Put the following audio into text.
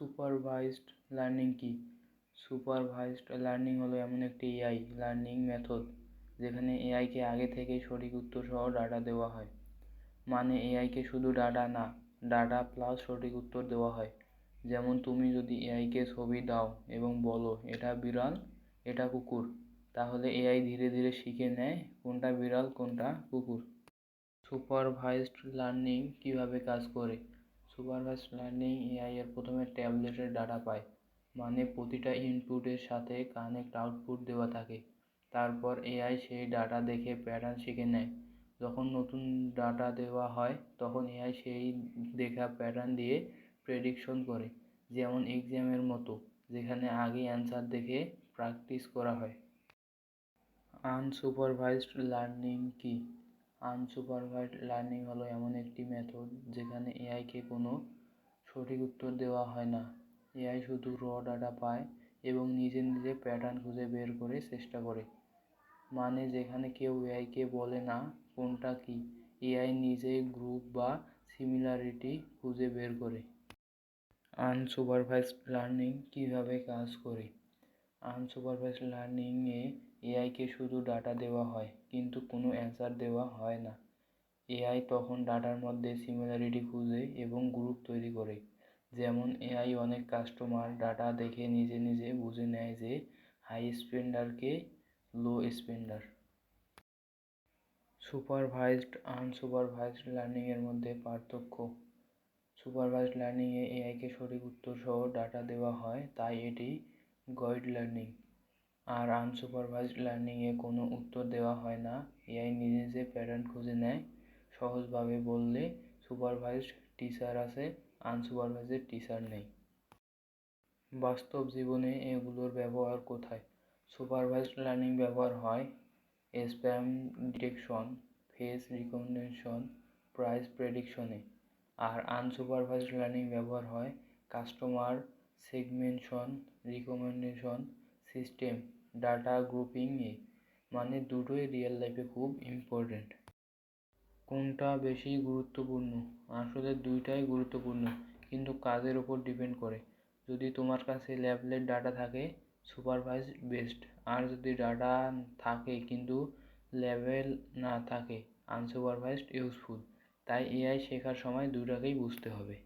Supervised learning কি? Supervised learning হলো এমন একটি এআই লার্নিং মেথড যেখানে এআইকে আগে থেকেই সঠিক উত্তর সহ ডাটা দেওয়া হয়। মানে এআইকে শুধু ডাটা না, ডাটা প্লাস সঠিক উত্তর দেওয়া হয়। যেমন তুমি যদি এআইকে ছবি দাও এবং বলো এটা বিড়াল, এটা কুকুর, তাহলে এআই ধীরে ধীরে শিখে নেয় কোনটা বিড়াল কোনটা কুকুর। সুপারভাইজড লার্নিং কিভাবে কাজ করে? সুপারভাইজড লার্নিং এআই এর প্রথমে ট্যাবলেটের ডাটা পায়, মানে প্রতিটা ইনপুটের সাথে কানেক্ট আউটপুট দেওয়া থাকে। তারপর এআই সেই ডাটা দেখে প্যাটার্ন শিখে নেয়। যখন নতুন ডাটা দেওয়া হয় তখন এআই সেই দেখা প্যাটার্ন দিয়ে প্রেডিকশন করে, যেমন এক্সামের মতো, যেখানে আগে অ্যান্সার দেখে প্র্যাকটিস করা হয়। আনসুপারভাইজড লার্নিং কি? আনসুপারভাইজড লার্নিং হলো এমন একটি মেথড যেখানে এআইকে কোনো সঠিক উত্তর দেওয়া হয় না। এআই শুধু র ডাটা পায় এবং নিজে নিজে প্যাটার্ন খুঁজে বের করে চেষ্টা করে। মানে যেখানে কেউ এআইকে বলে না কোনটা কি, এআই নিজেই গ্রুপ বা সিমিলারিটি খুঁজে বের করে। আনসুপারভাইজড লার্নিং কিভাবে কাজ করে? আনসুপারভাইজড লার্নিংয়ে এআইকে শুধু ডাটা দেওয়া হয় কিন্তু কোনো অ্যান্সার দেওয়া হয় না। এআই তখন ডাটার মধ্যে সিমিলারিটি খুঁজে এবং গ্রুপ তৈরি করে। যেমন এআই অনেক কাস্টমার ডাটা দেখে নিজে নিজে বুঝে নেয় যে হাই স্পেন্ডারকে লো স্পেন্ডার। সুপারভাইজড আনসুপারভাইজড লার্নিংয়ের মধ্যে পার্থক্য। সুপারভাইজড লার্নিংয়ে এআইকে সঠিক উত্তর সহ ডাটা দেওয়া হয়, তাই এটি গাইড লার্নিং। আর আনসুপারভাইজড লার্নিংয়ে কোনো উত্তর দেওয়া হয় না, এআই নিজে নিজে প্যাটার্ন খুঁজে নেয়। সহজভাবে বললে সুপারভাইজড টিচার আছে, আনসুপারভাইজড টিচার নেই। বাস্তব জীবনে এগুলোর ব্যবহার কোথায়? সুপারভাইজড লার্নিং ব্যবহার হয় spam detection, face recognition, price প্রেডিকশনে। আর আনসুপারভাইজড লার্নিং ব্যবহার হয় customer segmentation, recommendation system, data গ্রুপিংয়ে। মানে দুটোই রিয়েল লাইফে খুব ইম্পর্টেন্ট। কোনটা বেশি গুরুত্বপূর্ণ? আসলে দুইটাই গুরুত্বপূর্ণ, কিন্তু কাজের ওপর ডিপেন্ড করে। যদি তোমার কাছে লেভেলের ডাটা থাকে, সুপারভাইজড বেস্ট। আর যদি ডাটা থাকে কিন্তু লেভেল না থাকে, আনসুপারভাইজড ইউজফুল। তাই এআই শেখার সময় দুটাকেই বুঝতে হবে।